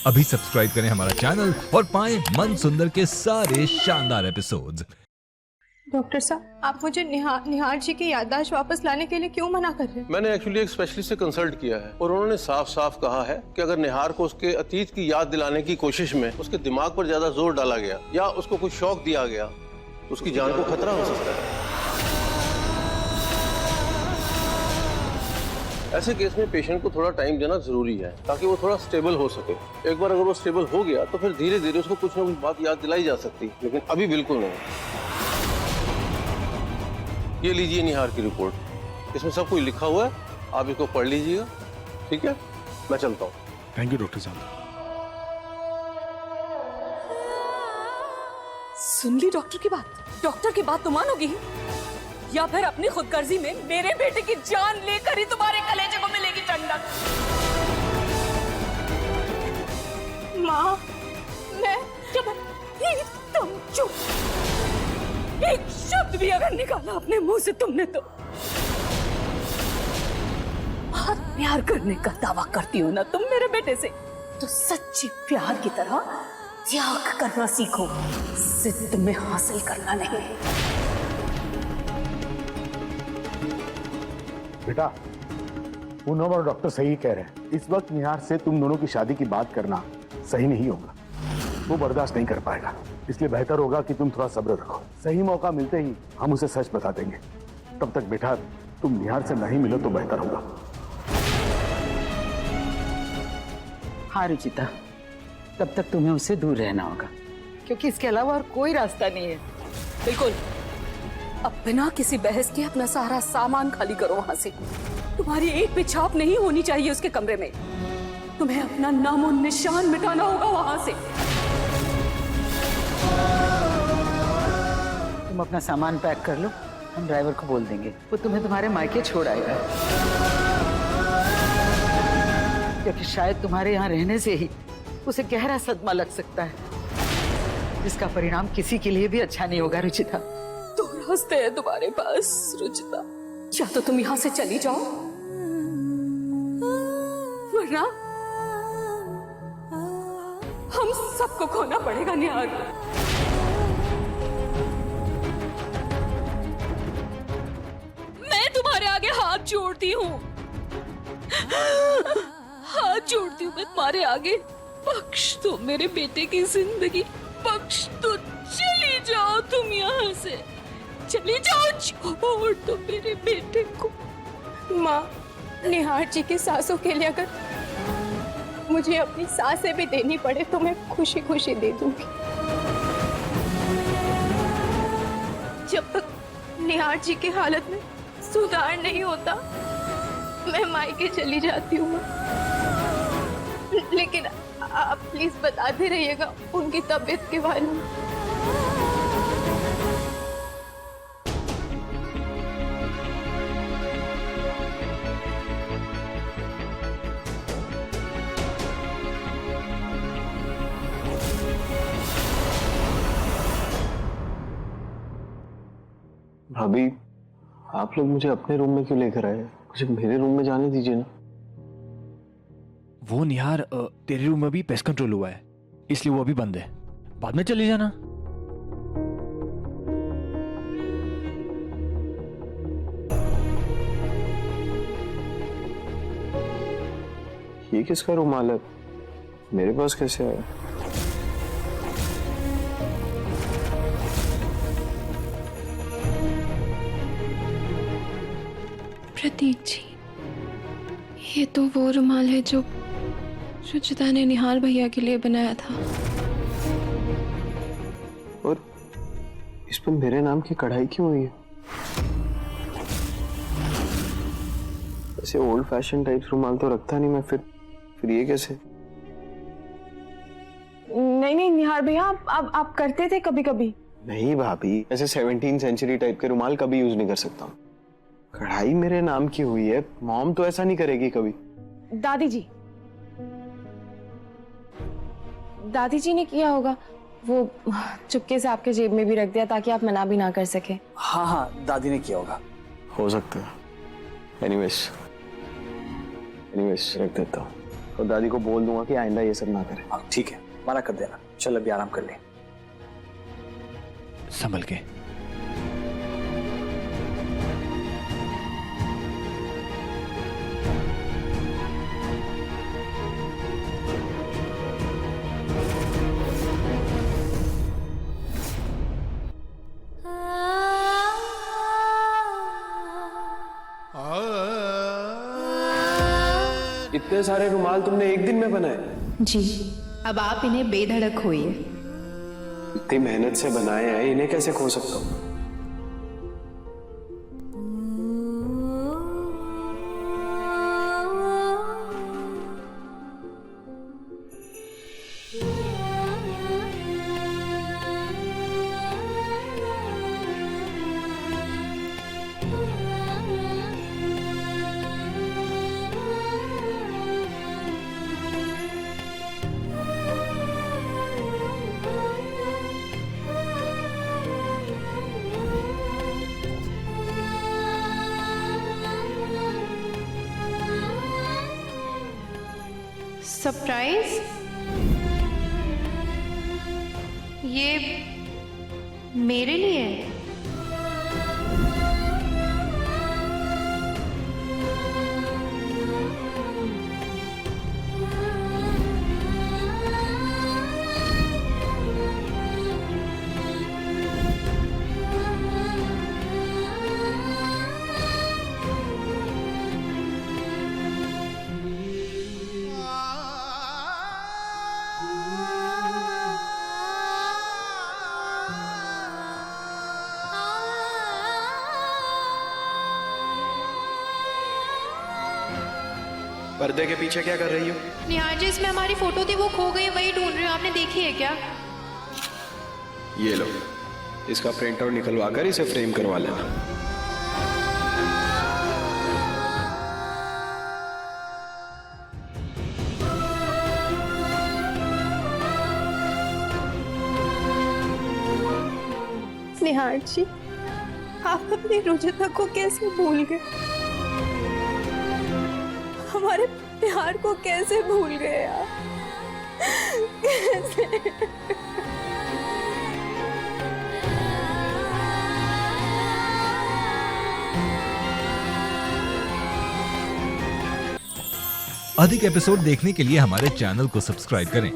अभी सब्सक्राइब करें हमारा चैनल और पाएं मन सुंदर के सारे शानदार एपिसोड्स। डॉक्टर साहब, आप मुझे निहार जी की याददाश्त वापस लाने के लिए क्यों मना कर रहे हैं? मैंने एक्चुअली एक स्पेशलिस्ट से कंसल्ट किया है और उन्होंने साफ साफ कहा है कि अगर निहार को उसके अतीत की याद दिलाने की कोशिश में उसके दिमाग पर ज्यादा जोर डाला गया या उसको कोई शौक दिया गया तो उसकी जान को खतरा हो सकता है। ऐसे केस में पेशेंट को थोड़ा टाइम देना जरूरी है ताकि वो थोड़ा स्टेबल हो सके। एक बार अगर वो स्टेबल हो गया तो फिर धीरे धीरे उसको कुछ ना कुछ बात याद दिलाई जा सकती है, लेकिन अभी बिल्कुल नहीं। ये लीजिए निहार की रिपोर्ट, इसमें सब कुछ लिखा हुआ है, आप इसको पढ़ लीजिएगा। ठीक है, मैं चलता हूँ। थैंक यू डॉक्टर साहब। सुन ली डॉक्टर की बात? डॉक्टर की बात तो मानोगी या फिर अपनी खुदगर्जी में मेरे बेटे की जान लेकर ही तुम्हारे कलेजे को मिलेगी ठंडक? माँ, मैं तुम चुप। एक शब्द भी अगर निकाला अपने मुंह से तुमने तो बहुत प्यार करने का दावा करती हो ना तुम मेरे बेटे से, तो सच्चे प्यार की तरह त्याग करना सीखो, जिद में हासिल करना नहीं। बेटा, पूनम और डॉक्टर सही कह रहे हैं। इस वक्त निहार से तुम दोनों की शादी की बात करना सही नहीं होगा, वो बर्दाश्त नहीं कर पाएगा। इसलिए बेहतर होगा कि तुम थोड़ा सब्र रखो। सही मौका मिलते ही हम उसे सच बता देंगे। तब तक बेटा तुम निहार से नहीं मिलो तो बेहतर होगा। हाँ रुचिता, तब तक तुम्हें उससे दूर रहना होगा, क्योंकि इसके अलावा और कोई रास्ता नहीं है। बिल्कुल, अब बिना किसी बहस के अपना सारा सामान खाली करो वहां से। तुम्हारी एक भी छाप नहीं होनी चाहिए उसके कमरे में। तुम्हें अपना नामो निशान मिटाना होगा वहां से। तुम अपना सामान पैक कर लो, हम ड्राइवर को बोल देंगे, वो तुम्हें तुम्हारे मायके छोड़ आएगा। क्योंकि शायद तुम्हारे यहाँ रहने से ही उसे गहरा सदमा लग सकता है, जिसका परिणाम किसी के लिए भी अच्छा नहीं होगा। रुचिता, दो रास्ते हैं तुम्हारे पास रुचिता, या तो तुम यहाँ से चली जाओ, वरना हम सबको खोना पड़ेगा निहार। मैं तुम्हारे आगे हाथ जोड़ती हूँ, हाथ जोड़ती हूँ मैं तुम्हारे आगे। बख्श दो मेरे बेटे की जिंदगी, बख्श दो। चली जाओ तुम यहाँ से, चली जाओ, छोड़ दो मेरे बेटे को। माँ, निहार जी की सांसों के लिए अगर मुझे अपनी सांसें भी देनी पड़े तो मैं खुशी खुशी दे दूंगी। जब तक निहार जी की हालत में सुधार नहीं होता मैं मायके चली जाती हूँ। लेकिन आप प्लीज बताते रहिएगा उनकी तबीयत के बारे में। भाभी, आप लोग मुझे अपने रूम में क्यों लेकर आए? मुझे मेरे रूम में जाने दीजिए ना। वो निहार, तेरे रूम में भी पेस्ट कंट्रोल हुआ है, इसलिए वो अभी बंद है। बाद में चले जाना। ये किसका रुमाल है? मेरे पास कैसे आया? प्रतीक जी, ये तो वो रुमाल है जो रुचिता ने निहाल भैया के लिए बनाया था। और इस पर मेरे नाम की कढ़ाई क्यों हुई है? ऐसे ओल्ड फैशन टाइप रुमाल तो रखता नहीं मैं, फिर ये कैसे? नहीं निहार भैया, आप करते थे कभी कभी। नहीं भाभी, ऐसे 17वीं सेंचुरी टाइप के रुमाल कभी यूज नहीं कर सकता हूँ। कढ़ाई मेरे नाम की हुई है, मॉम तो ऐसा नहीं करेगी कभी। दादी जी ने किया होगा, वो चुपके से आपके जेब में भी रख दिया ताकि आप मना भी ना कर सके। हाँ हाँ, दादी ने किया होगा। हो सकता है। एनीवेज रख देता हूँ। और दादी को बोल दूंगा कि आइंदा ये सब ना करे। हाँ ठीक है, मना कर देना। चल अभी आराम कर ले। संभल के। इतने सारे रुमाल तुमने एक दिन में बनाए? जी, अब आप इन्हें बेधड़क खोइए। इतनी मेहनत से बनाए हैं, इन्हें कैसे खो सकता हूँ? सरप्राइज? ये मेरे लिए है? पर्दे के पीछे क्या कर रही हो? निहार जी, इसमें हमारी फोटो थी, वो खो गई, वही ढूंढ रही हूँ। आपने देखी है क्या? ये लो, इसका प्रिंट आउट निकलवा कर इसे फ्रेम करवा लेना। निहार जी, आप अपनी रुचिता को कैसे भूल गए? हमारे प्यार को कैसे भूल गए आप? कैसे? अधिक एपिसोड देखने के लिए हमारे चैनल को सब्सक्राइब करें